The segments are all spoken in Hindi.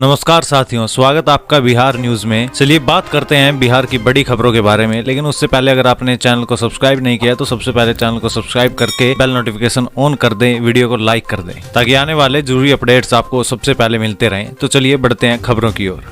नमस्कार साथियों, स्वागत आपका बिहार न्यूज में। चलिए बात करते हैं बिहार की बड़ी खबरों के बारे में, लेकिन उससे पहले अगर आपने चैनल को सब्सक्राइब नहीं किया तो सबसे पहले चैनल को सब्सक्राइब करके बेल नोटिफिकेशन ऑन कर दें, वीडियो को लाइक कर दें ताकि आने वाले जरूरी अपडेट्स आपको सबसे पहले मिलते रहें। तो चलिए बढ़ते हैं खबरों की ओर।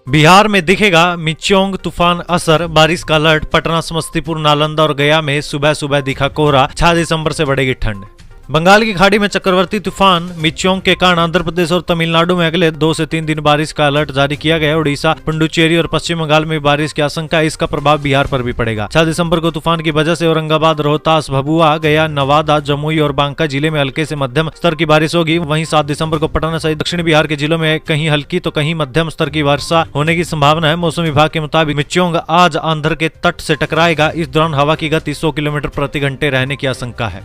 बिहार में दिखेगा मिचोंग तूफान असर, बारिश का अलर्ट। पटना, समस्तीपुर, नालंदा और गया में सुबह सुबह दिखा कोहरा। 6 दिसंबर से बढ़ेगी ठंड। बंगाल की खाड़ी में चक्रवर्ती तूफान मिचोंग के कारण आंध्र प्रदेश और तमिलनाडु में अगले 2 से 3 दिन बारिश का अलर्ट जारी किया गया है। उड़ीसा, पुडुचेरी और पश्चिम बंगाल में बारिश की आशंका है। इसका प्रभाव बिहार पर भी पड़ेगा। 6 दिसंबर को तूफान की वजह से औरंगाबाद, रोहतास, भभुआ, गया, नवादा, जमुई और बांका जिले में हल्के से मध्यम स्तर की बारिश होगी। वहीं 7 दिसंबर को पटना सहित दक्षिण बिहार के जिलों में कहीं हल्की तो कहीं मध्यम स्तर की वर्षा होने की संभावना है। मौसम विभाग के मुताबिक मिचोंग आज आंध्र के तट से टकराएगा। इस दौरान हवा की गति 100 किलोमीटर प्रति घंटे रहने की आशंका है।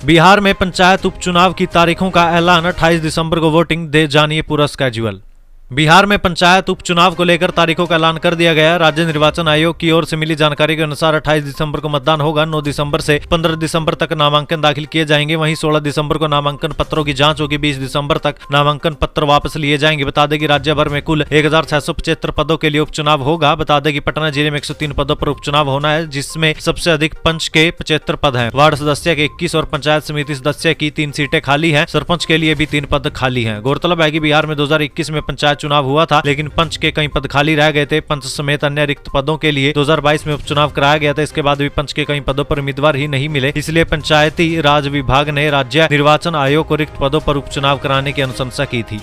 बिहार में पंचायत उपचुनाव की तारीखों का ऐलान। 28 दिसंबर को वोटिंग दे, जानिए पूरा स्केड्यूल। बिहार में पंचायत उपचुनाव को लेकर तारीखों का ऐलान कर दिया गया। राज्य निर्वाचन आयोग की ओर से मिली जानकारी के अनुसार 28 दिसंबर को मतदान होगा। 9 दिसंबर से 15 दिसंबर तक नामांकन दाखिल किए जाएंगे। वहीं 16 दिसंबर को नामांकन पत्रों की जांच होगी। 20 दिसंबर तक नामांकन पत्र वापस लिए जाएंगे। बता दें कि राज्य भर में कुल 1675 पदों के लिए उपचुनाव होगा। बता दें कि पटना जिले में 103 पदों पर उपचुनाव होना है, जिसमें सबसे अधिक पंच के 75 पद हैं। वार्ड सदस्य के 21 और पंचायत समिति सदस्य की 3 सीटें खाली हैं। सरपंच के लिए भी 3 पद खाली हैं। गौरतलब है कि बिहार में 2021 में पंचायत चुनाव हुआ था, लेकिन पंच के कई पद खाली रह गए थे। पंच समेत अन्य रिक्त पदों के लिए 2022 में उपचुनाव कराया गया था। इसके बाद भी पंच के कई पदों पर उम्मीदवार ही नहीं मिले। इसलिए पंचायती राज विभाग ने राज्य निर्वाचन आयोग को रिक्त पदों पर उपचुनाव कराने की अनुशंसा की थी।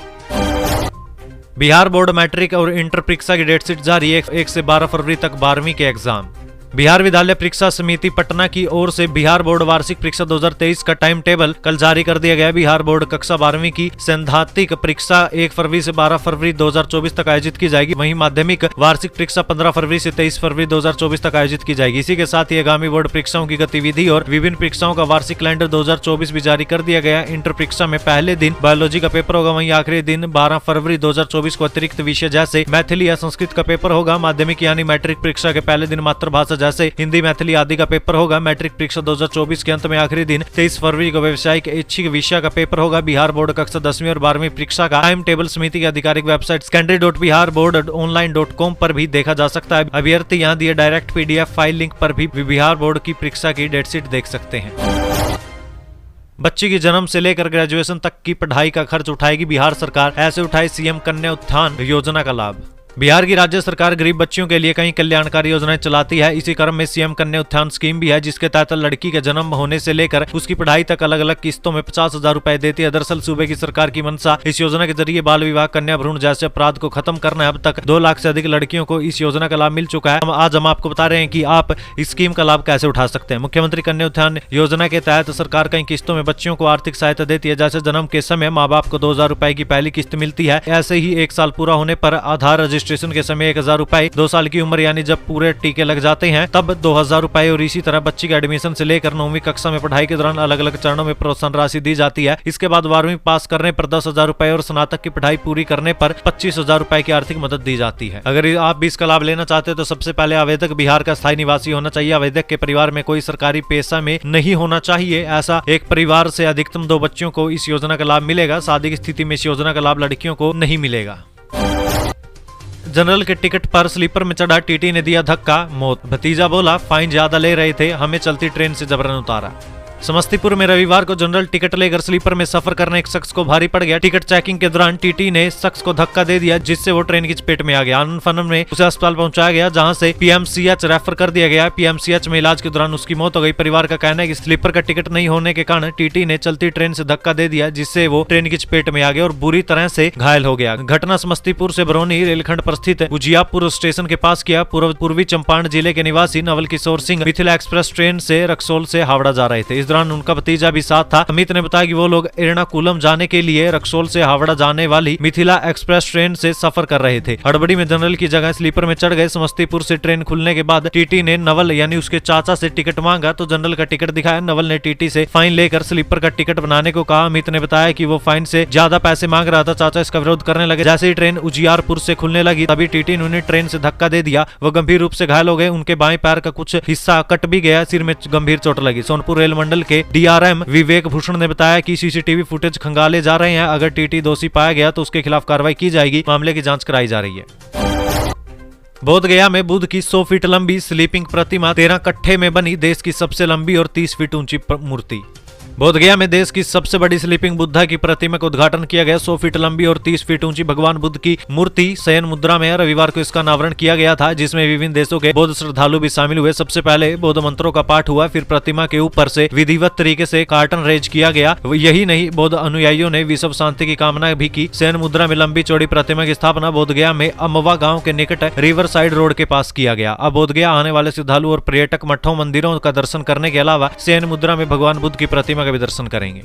बिहार बोर्ड मैट्रिक और इंटर परीक्षा की डेट शीट जारी है। 1 से 12 फरवरी तक 12वीं के एग्जाम। बिहार विद्यालय परीक्षा समिति पटना की ओर से बिहार बोर्ड वार्षिक परीक्षा 2023 का टाइम टेबल कल जारी कर दिया गया। बिहार बोर्ड कक्षा 12वीं की सैद्धांतिक परीक्षा 1 फरवरी से 12 फरवरी 2024 तक आयोजित की जाएगी। वहीं माध्यमिक वार्षिक परीक्षा 15 फरवरी से 23 फरवरी 2024 तक आयोजित की जाएगी। इसी के साथ ही आगामी बोर्ड परीक्षाओं की गतिविधि और विभिन्न परीक्षाओं का वार्षिक कैलेंडर 2024 भी जारी कर दिया गया। इंटर परीक्षा में पहले दिन बायोलॉजी का पेपर होगा। वहीं आखिरी दिन 12 फरवरी 2024 को अतिरिक्त विषय जैसे मैथिली या संस्कृत का पेपर होगा। माध्यमिक यानी मैट्रिक परीक्षा के पहले दिन मातृभाषा जैसे हिंदी, मैथिली आदि का पेपर होगा। मैट्रिक परीक्षा 2024 के अंत में आखिरी दिन 23 फरवरी को व्यावसायिक ऐच्छिक विषय का पेपर होगा। बिहार बोर्ड कक्षा 10वीं और 12वीं परीक्षा का टाइम टेबल समिति की आधिकारिक वेबसाइट secondary.biharboard.online.com पर भी देखा जा सकता है। अभ्यर्थी यहां दिए डायरेक्ट PDF फाइल लिंक पर भी बिहार बोर्ड की परीक्षा की डेट शीट देख सकते हैं। बच्ची की जन्म से लेकर ग्रेजुएशन तक की पढ़ाई का खर्च उठाएगी बिहार सरकार। ऐसे उठाए सीएम कन्या उत्थान योजना का लाभ। बिहार की राज्य सरकार गरीब बच्चियों के लिए कई कल्याणकारी योजनाएं चलाती है। इसी क्रम में सीएम कन्या उत्थान स्कीम भी है, जिसके तहत लड़की के जन्म होने से लेकर उसकी पढ़ाई तक अलग अलग किस्तों में 50,000 रुपए देती है। दरअसल सूबे की सरकार की मंशा इस योजना के जरिए बाल विवाह, कन्या भ्रूण जैसे अपराध को खत्म करना है। अब तक 2 लाख से अधिक लड़कियों को इस योजना का लाभ मिल चुका है। आज हम आपको बता रहे हैं कि आप इस स्कीम का लाभ कैसे उठा सकते हैं। मुख्यमंत्री कन्या उत्थान योजना के तहत सरकार कई किस्तों में बच्चियों को आर्थिक सहायता देती है। जैसे जन्म के समय माँ बाप को 2,000 रुपए की पहली किस्त मिलती है। ऐसे ही 1 साल पूरा होने पर आधार रजिस्ट्रेशन के समय 1,000 रुपए, 2 साल की उम्र यानी जब पूरे टीके लग जाते हैं तब 2,000 रुपए, और इसी तरह बच्ची के एडमिशन से लेकर 9वीं कक्षा में पढ़ाई के दौरान अलग अलग चरणों में प्रोत्साहन राशि दी जाती है। इसके बाद 12वीं पास करने पर 10,000 रुपए और स्नातक की पढ़ाई पूरी करने पर 25,000 रुपए की आर्थिक मदद दी जाती है। अगर आप भी इसका लाभ लेना चाहते हैं तो सबसे पहले आवेदक बिहार का स्थायी निवासी होना चाहिए। आवेदक के परिवार में कोई सरकारी पेशा में नहीं होना चाहिए। ऐसा एक परिवार से अधिकतम 2 बच्चों को इस योजना का लाभ मिलेगा। शादी की स्थिति में इस योजना का लाभ लड़कियों को नहीं मिलेगा। जनरल के टिकट पर स्लीपर में चढ़ा टीटी ने दिया धक्का, मौत। भतीजा बोला फाइन ज्यादा ले रहे थे, हमें चलती ट्रेन से जबरन उतारा। समस्तीपुर में रविवार को जनरल टिकट लेकर स्लीपर में सफर करने एक शख्स को भारी पड़ गया। टिकट चेकिंग के दौरान टीटी ने शख्स को धक्का दे दिया, जिससे वो ट्रेन की चपेट में आ गया। आनंद फनन में उसे अस्पताल पहुंचाया गया, जहां से PMCH रेफर कर दिया गया। PMCH में इलाज के दौरान उसकी मौत हो गई। परिवार का कहना है कि स्लीपर का टिकट नहीं होने के कारण टीटी ने चलती ट्रेन से धक्का दे दिया, जिससे वो ट्रेन की चपेट में आ गया और बुरी तरह से घायल हो गया। घटना समस्तीपुर से बरौनी रेलखंड पर स्थित उजियापुर स्टेशन के पास किया। पूर्वी चंपारण जिले के निवासी नवल किशोर सिंह मिथिला एक्सप्रेस ट्रेन से रक्सौल से हावड़ा जा रहे थे। इस दौरान उनका भतीजा भी साथ था। अमित ने बताया कि वो लोग एर्नाकुलम जाने के लिए रक्सौल से हावड़ा जाने वाली मिथिला एक्सप्रेस ट्रेन से सफर कर रहे थे। हड़बड़ी में जनरल की जगह स्लीपर में चढ़ गए। समस्तीपुर से ट्रेन खुलने के बाद टीटी ने नवल यानी उसके चाचा से टिकट मांगा तो जनरल का टिकट दिखाया। नवल ने टीटी से फाइन लेकर स्लीपर का टिकट बनाने को कहा। अमित ने बताया कि वो फाइन से ज्यादा पैसे मांग रहा था। चाचा इसका विरोध करने लगे। जैसे ही ट्रेन उजियारपुर से खुलने लगी तभी टीटी ने उन्हें ट्रेन से धक्का दे दिया। वो गंभीर रूप से घायल हो गए। उनके बाएं पैर का कुछ हिस्सा कट भी गया। सिर में गंभीर चोट लगी। सोनपुर रेल मंडल सेल के DRM विवेक भूषण ने बताया कि सीसीटीवी फुटेज खंगाले जा रहे हैं। अगर टीटी दोषी पाया गया तो उसके खिलाफ कार्रवाई की जाएगी। मामले की जांच कराई जा रही है। बोधगया में बुद्ध की 100 फीट लंबी स्लीपिंग प्रतिमा 13 कट्ठे में बनी देश की सबसे लंबी और 30 फीट ऊंची मूर्ति। बोधगया में देश की सबसे बड़ी स्लीपिंग बुद्धा की प्रतिमा का उद्घाटन किया गया। 100 फीट लंबी और 30 फीट ऊंची भगवान बुद्ध की मूर्ति शयन मुद्रा में रविवार को इसका अनावरण किया गया था, जिसमें विभिन्न देशों के बौद्ध श्रद्धालु भी शामिल हुए। सबसे पहले बौद्ध मंत्रों का पाठ हुआ, फिर प्रतिमा के ऊपर से विधिवत तरीके से कार्टन रेज किया गया। यही नहीं, बौद्ध अनुयायियों ने विश्व शांति की कामना भी की। शयन मुद्रा में लंबी चौड़ी प्रतिमा की स्थापना बोधगया में अम्बवा गाँव के निकट रिवर साइड रोड के पास किया गया। अब बोधगया आने वाले श्रद्धालु और पर्यटक मठों मंदिरों का दर्शन करने के अलावा शयन मुद्रा में भगवान बुद्ध की प्रतिमा का भी दर्शन करेंगे।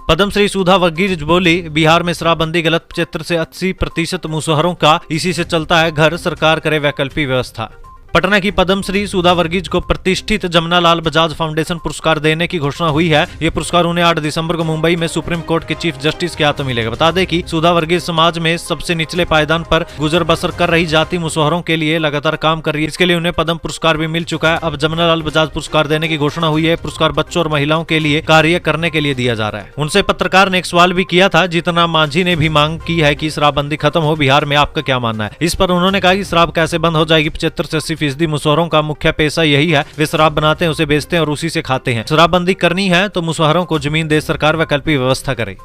पद्मश्री सुधा वर्गीज बोली, बिहार में शराबबंदी गलत। 75 से 80% मुसहरों का इसी से चलता है घर, सरकार करे वैकल्पिक व्यवस्था। पटना की पद्मश्री सुधा वर्गीज को प्रतिष्ठित जमुना लाल बजाज फाउंडेशन पुरस्कार देने की घोषणा हुई है। ये पुरस्कार उन्हें 8 दिसंबर को मुंबई में सुप्रीम कोर्ट के चीफ जस्टिस के हाथों मिलेगा। बता दें कि सुधा वर्गीज समाज में सबसे निचले पायदान पर गुजर बसर कर रही जाति मुसहरों के लिए लगातार काम कर रही है। इसके लिए उन्हें पद्म पुरस्कार भी मिल चुका है। अब जमुना लाल बजाज पुरस्कार देने की घोषणा हुई है। पुरस्कार बच्चों और महिलाओं के लिए कार्य करने के लिए दिया जा रहा है। उनसे पत्रकार ने एक सवाल भी किया था। जीतन मांझी ने भी मांग की है कि शराबबंदी खत्म हो, बिहार में आपका क्या मानना है? इस पर उन्होंने कहा कि शराब कैसे बंद हो जाएगी? 75 से 80% मुसहरों का मुख्य पेशा यही है। वे शराब बनाते हैं, उसे बेचते हैं और उसी से खाते हैं। शराबबंदी करनी है तो मुसहरों को जमीन दे सरकार, वैकल्पिक व्यवस्था करे।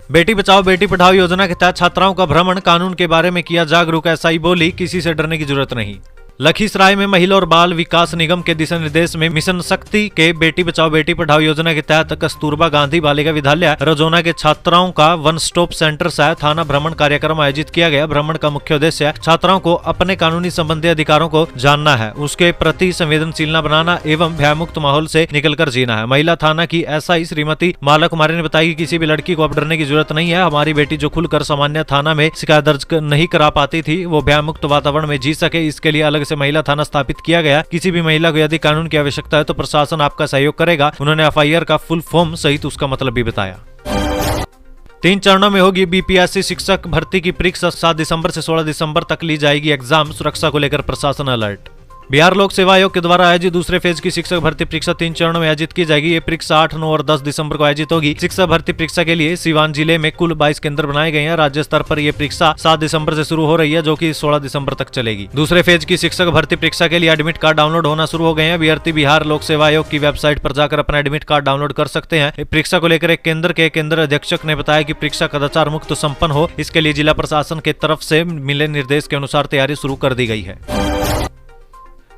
बेटी बचाओ बेटी पढ़ाओ योजना के तहत छात्राओं का भ्रमण, कानून के बारे में किया जागरूक। एसआई बोली, किसी से डरने की जरूरत नहीं। लखीसराय में महिला और बाल विकास निगम के दिशा निर्देश में मिशन शक्ति के बेटी बचाओ बेटी पढ़ाओ योजना के तहत कस्तूरबा गांधी बालिका विद्यालय रजौना के छात्राओं का वन स्टॉप सेंटर सह थाना भ्रमण कार्यक्रम आयोजित किया गया। भ्रमण का मुख्य उद्देश्य छात्राओं को अपने कानूनी संबंधी अधिकारों को जानना है, उसके प्रति संवेदनशील बनाना एवं भयमुक्त माहौल से निकलकर जीना है। महिला थाना की एसआई श्रीमती माला कुमारी ने बताया कि किसी भी लड़की को अब डरने की जरूरत नहीं है। हमारी बेटी जो खुलकर सामान्य थाना में शिकायत दर्ज नहीं करा पाती थी, वो भयमुक्त वातावरण में जी सके, इसके लिए अलग से महिला थाना स्थापित किया गया। किसी भी महिला को यदि कानून की आवश्यकता है तो प्रशासन आपका सहयोग करेगा। उन्होंने एफआईआर का फुल फॉर्म सहित उसका मतलब भी बताया। 3 चरणों में होगी बीपीएससी शिक्षक भर्ती की परीक्षा। 7 दिसंबर से 16 दिसंबर तक ली जाएगी एग्जाम। सुरक्षा को लेकर प्रशासन अलर्ट। बिहार लोक सेवा आयोग के द्वारा आयोजित दूसरे फेज की शिक्षक भर्ती परीक्षा 3 चरणों में आयोजित की जाएगी। ये परीक्षा 8, 9 और 10 दिसंबर को आयोजित होगी। शिक्षक भर्ती परीक्षा के लिए सीवान जिले में कुल 22 केंद्र बनाए गए हैं। राज्य स्तर पर यह परीक्षा 7 दिसंबर से शुरू हो रही है, जो कि 16 दिसंबर तक चलेगी। दूसरे फेज की शिक्षक भर्ती परीक्षा के लिए एडमिट कार्ड डाउनलोड होना शुरू हो गए हैं। अभ्यर्थी बिहार लोक सेवा आयोग की वेबसाइट पर जाकर अपना एडमिट कार्ड डाउनलोड कर सकते हैं। परीक्षा को लेकर एक केंद्र के केंद्र अधीक्षक ने बताया कि परीक्षा कदाचार मुक्त संपन्न हो, इसके लिए जिला प्रशासन की तरफ से मिले निर्देश के अनुसार तैयारी शुरू कर दी गई है।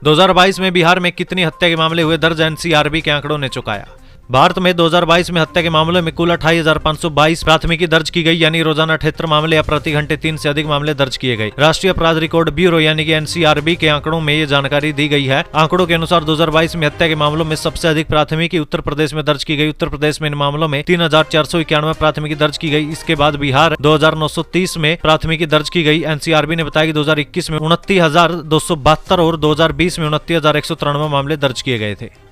2022 में बिहार में कितनी हत्या के मामले हुए दर्ज? एनसीआरबी के आंकड़ों ने चुकाया। भारत में 2022 में हत्या के मामलों में कुल 28,522 प्राथमिकी दर्ज की गई, यानी रोजाना 78 मामले या प्रति घंटे 3 से अधिक मामले दर्ज किए गए। राष्ट्रीय अपराध रिकॉर्ड ब्यूरो यानी कि एनसीआरबी के आंकड़ों में ये जानकारी दी गई है। आंकड़ों के अनुसार 2022 में हत्या के मामलों में सबसे अधिक प्राथमिकी उत्तर प्रदेश में दर्ज की गई। उत्तर प्रदेश में इन मामलों में 3,491 प्राथमिकी दर्ज की गई। इसके बाद बिहार 2,930 में प्राथमिकी दर्ज की गई। एनसीआरबी ने बताया कि 2021 में 29,272 और 2020 में 29,193 मामले दर्ज किए गए थे।